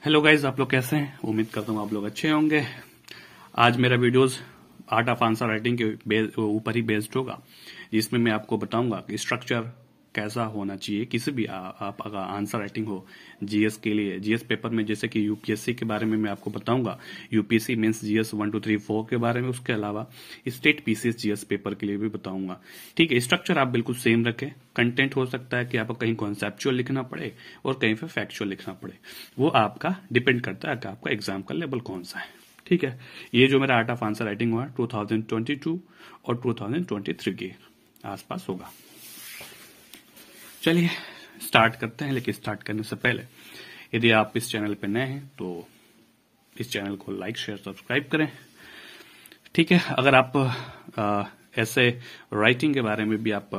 Hello guys, आप लोग कैसे हैं? उम्मीद करता हूँ आप लोग अच्छे होंगे। आज मेरा videos art of answer writing के ऊपर ही बेस्ड होगा, जिसमें मैं आपको बताऊंगा कि स्ट्रक्चर कैसा होना चाहिए किसी भी आप अगर आंसर राइटिंग हो जीएस के लिए। जीएस पेपर में जैसे कि यूपीएससी के बारे में मैं आपको बताऊंगा, यूपीएससी मींस जीएस 1 2 3 4 के बारे में। उसके अलावा स्टेट पीसीएस जीएस पेपर के लिए भी बताऊंगा। ठीक है, स्ट्रक्चर आप बिल्कुल सेम रखें। कंटेंट हो सकता है कि आपको कहीं कॉन्सेप्चुअल लिखना पड़े और कहीं पे फैक्चुअल लिखना पड़े, वो आपका डिपेंड करता है कि आपका एग्जाम का लेवल कौन सा है। ठीक है, ये जो मेरा आर्ट ऑफ आंसर राइटिंग हुआ 2022 और 2023 के आसपास होगा। चलिए स्टार्ट करते हैं, लेकिन स्टार्ट करने से पहले यदि आप इस चैनल पर नए हैं तो इस चैनल को लाइक शेयर सब्सक्राइब करें। ठीक है, अगर आप ऐसे राइटिंग के बारे में भी आप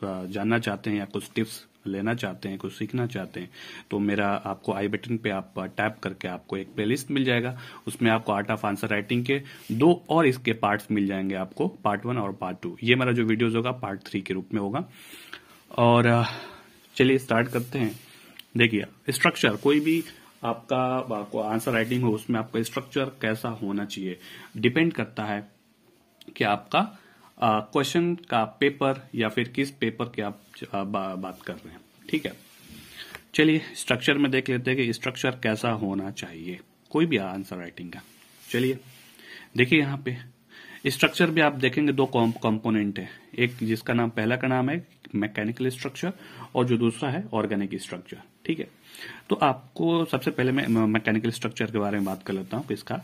जानना चाहते हैं या कुछ टिप्स लेना चाहते हैं, कुछ सीखना चाहते हैं, तो मेरा आपको आई बटन पे आप टैप करके आपको एक प्लेलिस्ट मिल जाएगा। उसमें आपको आर्ट ऑफ आंसर राइटिंग के 2 और इसके पार्ट्स मिल जाएंगे आपको, पार्ट 1 और पार्ट 2। ये मेरा जो वीडियोज होगा पार्ट 3 के रूप में होगा। और चलिए स्टार्ट करते हैं। देखिए, स्ट्रक्चर कोई भी आपको आंसर राइटिंग हो, उसमें आपका स्ट्रक्चर कैसा होना चाहिए डिपेंड करता है कि आपका क्वेश्चन का पेपर या फिर किस पेपर की आप बात कर रहे हैं। ठीक है, चलिए स्ट्रक्चर में देख लेते हैं कि स्ट्रक्चर कैसा होना चाहिए कोई भी आंसर राइटिंग का। चलिए देखिए, यहाँ पे स्ट्रक्चर भी आप देखेंगे 2 कंपोनेंट है। एक जिसका नाम पहला का नाम है मैकेनिकल स्ट्रक्चर और जो दूसरा है ऑर्गेनिक स्ट्रक्चर। ठीक है, तो आपको सबसे पहले मैं मैकेनिकल स्ट्रक्चर के बारे में बात कर लेता हूं कि इसका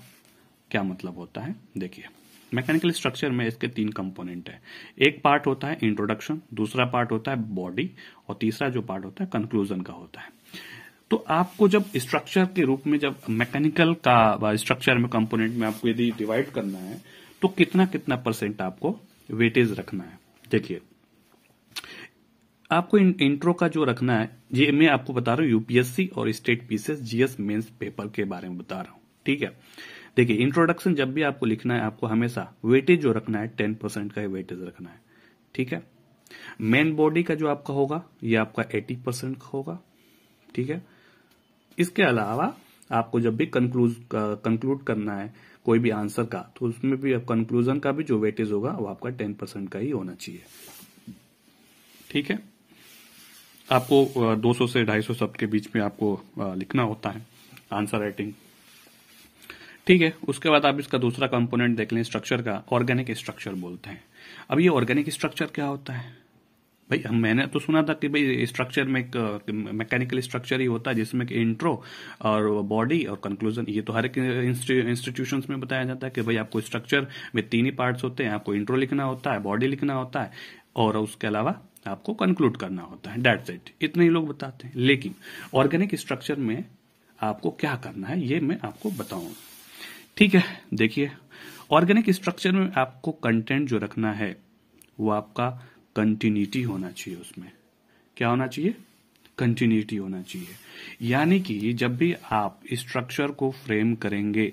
क्या मतलब होता है। देखिए, मैकेनिकल स्ट्रक्चर में इसके 3 कंपोनेंट है। एक पार्ट होता है इंट्रोडक्शन, दूसरा पार्ट होता है बॉडी और तीसरा जो पार्ट होता है कंक्लूजन का होता है। तो आपको जब स्ट्रक्चर के रूप में, जब मैकेनिकल का स्ट्रक्चर में कंपोनेंट में आपको यदि डिवाइड करना है तो कितना कितना % आपको वेटेज रखना है। देखिए, आपको इंट्रो का जो रखना है, ये मैं आपको बता रहा हूं यूपीएससी और state PCS GS mains paper के बारे में बता रहा हूं। ठीक है, देखिए इंट्रोडक्शन जब भी आपको लिखना है, आपको हमेशा वेटेज जो रखना है 10% का ही वेटेज रखना है। ठीक है, मेन बॉडी का जो आपका होगा ये आपका 80% होगा। ठीक है, इसके अलावा आपको जब भी कंक्लूड करना है कोई भी आंसर का, तो उसमें भी कंक्लूजन का भी जो वेटेज होगा वो आपका 10% का ही होना चाहिए। ठीक है, आपको 200 से 250 शब्द के बीच में आपको लिखना होता है आंसर राइटिंग। ठीक है, उसके बाद आप इसका दूसरा कंपोनेंट देख लें स्ट्रक्चर का, ऑर्गेनिक स्ट्रक्चर बोलते हैं। अब ये ऑर्गेनिक स्ट्रक्चर क्या होता है भाई? मैंने तो सुना था कि भाई स्ट्रक्चर में एक मैकेनिकल स्ट्रक्चर ही होता है जिसमें कि इंट्रो और बॉडी और कंक्लूजन, ये तो हर एक इंस्टीट्यूशंस में बताया जाता है कि भाई आपको स्ट्रक्चर में 3 ही पार्ट्स होते हैं। आपको इंट्रो लिखना होता है, बॉडी लिखना होता है और उसके अलावा आपको कंक्लूड करना होता है। दैट्स इट, इतना ही लोग बताते हैं। लेकिन ऑर्गेनिक स्ट्रक्चर में आपको क्या करना है ये मैं आपको बताऊंगा। ठीक है, देखिए ऑर्गेनिक स्ट्रक्चर में आपको कंटेंट जो रखना है वो आपका कंटिन्यूटी होना चाहिए। उसमें क्या होना चाहिए? कंटिन्यूटी होना चाहिए। यानी कि जब भी आप स्ट्रक्चर को फ्रेम करेंगे,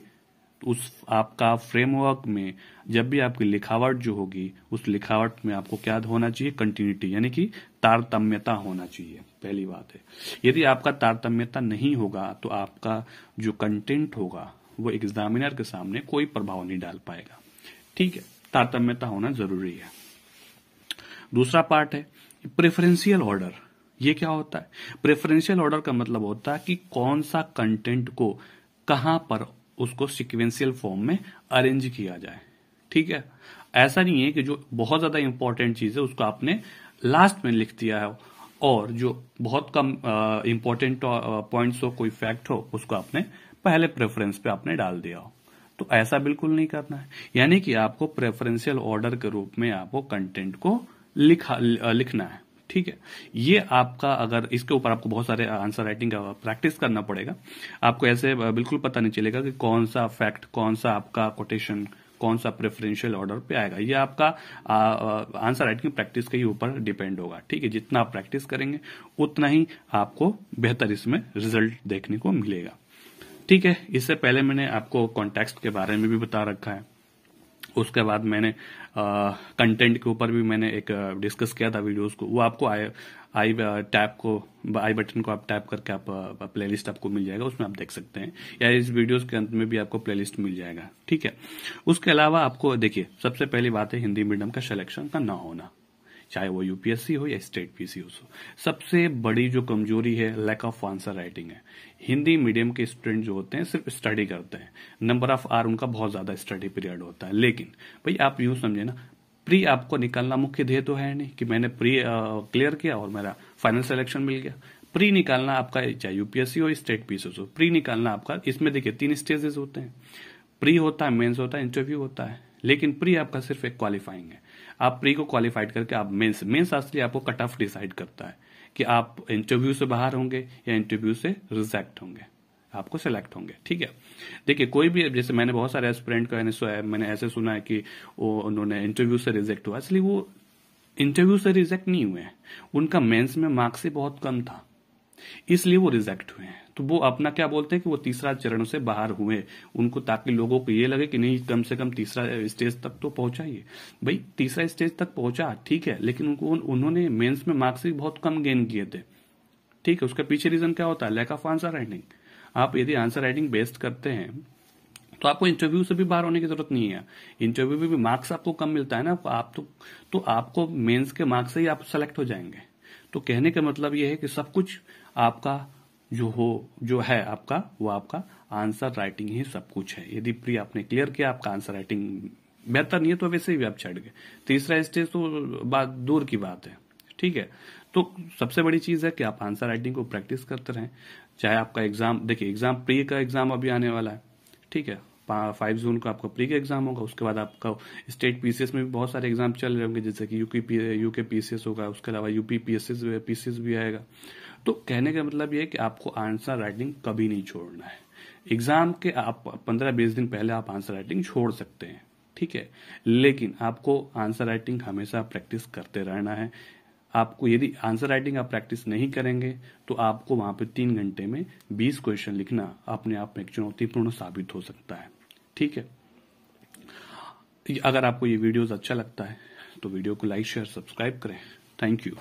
उस आपका फ्रेमवर्क में जब भी आपकी लिखावट जो होगी, उस लिखावट में आपको क्या होना चाहिए? कंटिन्यूटी, यानी कि तारतम्यता होना चाहिए। पहली बात है, यदि आपका तारतम्यता नहीं होगा तो आपका जो कंटेंट होगा वो एग्जामिनर के सामने कोई प्रभाव नहीं डाल पाएगा। ठीक है, तारतम्यता होना जरूरी है। दूसरा पार्ट है प्रेफरेंशियल ऑर्डर। ये क्या होता है? प्रेफरेंशियल ऑर्डर का मतलब होता है कि कौन सा कंटेंट को कहां पर उसको सिक्वेंशियल फॉर्म में अरेंज किया जाए। ठीक है, ऐसा नहीं है कि जो बहुत ज्यादा इंपॉर्टेंट चीज है उसको आपने लास्ट में लिख दिया है और जो बहुत कम इंपॉर्टेंट पॉइंट्स हो, कोई फैक्ट हो, उसको आपने पहले प्रेफरेंस पे आपने डाल दिया हो। तो ऐसा बिल्कुल नहीं करना है। यानी कि आपको प्रेफरेंशियल ऑर्डर के रूप में आपको कंटेंट को लिखना है। ठीक है, ये आपका, अगर इसके ऊपर आपको बहुत सारे आंसर राइटिंग का प्रैक्टिस करना पड़ेगा। आपको ऐसे बिल्कुल पता नहीं चलेगा कि कौन सा फैक्ट, कौन सा आपका कोटेशन, कौन सा प्रेफरेंशियल ऑर्डर पे आएगा। ये आपका आंसर राइटिंग प्रैक्टिस के ही ऊपर डिपेंड होगा। ठीक है, जितना आप प्रैक्टिस करेंगे उतना ही आपको बेहतर इसमें रिजल्ट देखने को मिलेगा। ठीक है, इससे पहले मैंने आपको कॉन्टेक्स्ट के बारे में भी बता रखा है। उसके बाद मैंने कंटेंट के ऊपर भी मैंने एक डिस्कस किया था वीडियोस को, वो आपको आई बटन को आप टैप करके आप प्लेलिस्ट आपको मिल जाएगा, उसमें आप देख सकते हैं, या इस वीडियोस के अंत में भी आपको प्लेलिस्ट मिल जाएगा। ठीक है, उसके अलावा आपको देखिए सबसे पहली बात है हिंदी मीडियम का सिलेक्शन का ना होना, चाहे वो यूपीएससी हो या स्टेट पीसी हो। सबसे बड़ी जो कमजोरी है लैक ऑफ आंसर राइटिंग है। हिंदी मीडियम के स्टूडेंट जो होते हैं सिर्फ स्टडी करते हैं, नंबर ऑफ आवर उनका बहुत ज्यादा स्टडी पीरियड होता है, लेकिन भाई आप यूं समझे ना, प्री आपको निकालना मुख्य ध्येय तो है नहीं कि मैंने प्री क्लियर किया और मेरा फाइनल सिलेक्शन मिल गया। प्री निकालना आपका चाहे यूपीएससी हो स्टेट पीसी हो, प्री निकालना आपका, इसमें देखिए 3 स्टेजेस होते हैं, प्री होता है, मेंस होता है, इंटरव्यू होता है। लेकिन प्री आपका सिर्फ एक क्वालिफाइंग है, आप प्री को क्वालिफाइड करके आप मेंस असली आपको कट ऑफ डिसाइड करता है कि आप इंटरव्यू से बाहर होंगे या इंटरव्यू से रिजेक्ट होंगे, आपको सिलेक्ट होंगे। ठीक है, देखिए कोई भी, जैसे मैंने बहुत सारे एस्पिरेंट का मैंने ऐसे सुना है कि वो उन्होंने इंटरव्यू से रिजेक्ट हुआ, इसलिए वो इंटरव्यू से रिजेक्ट नहीं हुए हैं, उनका मेंस में मार्क्स से बहुत कम था, इसलिए वो रिजेक्ट हुए हैं। तो वो अपना क्या बोलते हैं कि वो तीसरा चरण से बाहर हुए, उनको, ताकि लोगों को ये लगे कि नहीं कम से कम तीसरा स्टेज तक तो पहुंचा ही। भाई तीसरा स्टेज तक पहुंचा ठीक है, लेकिन उन्होंने मेंस में मार्क्स भी बहुत कम गेन किए थे। ठीक है, उसका पीछे रीजन क्या होता है, लैक ऑफ आंसर राइटिंग। आप यदि आंसर राइटिंग बेस्ड करते हैं तो आपको इंटरव्यू से भी बाहर होने की जरूरत नहीं है, इंटरव्यू में भी मार्क्स आपको कम मिलता है ना, आप तो आपको मेंस के मार्क्स से ही आप सेलेक्ट हो जाएंगे। तो कहने का मतलब यह है कि सब कुछ आपका जो है आपका, वो आपका आंसर राइटिंग ही सब कुछ है। यदि प्री आपने क्लियर किया, आपका आंसर राइटिंग बेहतर नहीं है तो वैसे भी आप चढ़ गए, तीसरा स्टेज तो बात दूर की बात है। ठीक है, तो सबसे बड़ी चीज है कि आप आंसर राइटिंग को प्रैक्टिस करते रहें। चाहे आपका एग्जाम, देखिए एग्जाम प्री का एग्जाम अभी आने वाला है, ठीक है, 5 जून को आपका प्री का एग्जाम होगा, उसके बाद आपका स्टेट पीसीएस में भी बहुत सारे एग्जाम चल रहे होंगे, जैसे कि यूके पीसीएस होगा, उसके अलावा यूपी पीसीएस भी आएगा। तो कहने का मतलब ये है कि आपको आंसर राइटिंग कभी नहीं छोड़ना है। एग्जाम के आप 15-20 दिन पहले आप आंसर राइटिंग छोड़ सकते हैं, ठीक है, लेकिन आपको आंसर राइटिंग हमेशा प्रैक्टिस करते रहना है। आपको यदि आंसर राइटिंग आप प्रैक्टिस नहीं करेंगे तो आपको वहां पे 3 घंटे में 20 क्वेश्चन लिखना अपने आप में एक चुनौतीपूर्ण साबित हो सकता है। ठीक है, अगर आपको ये वीडियोस अच्छा लगता है तो वीडियो को लाइक शेयर सब्सक्राइब करें। Thank you.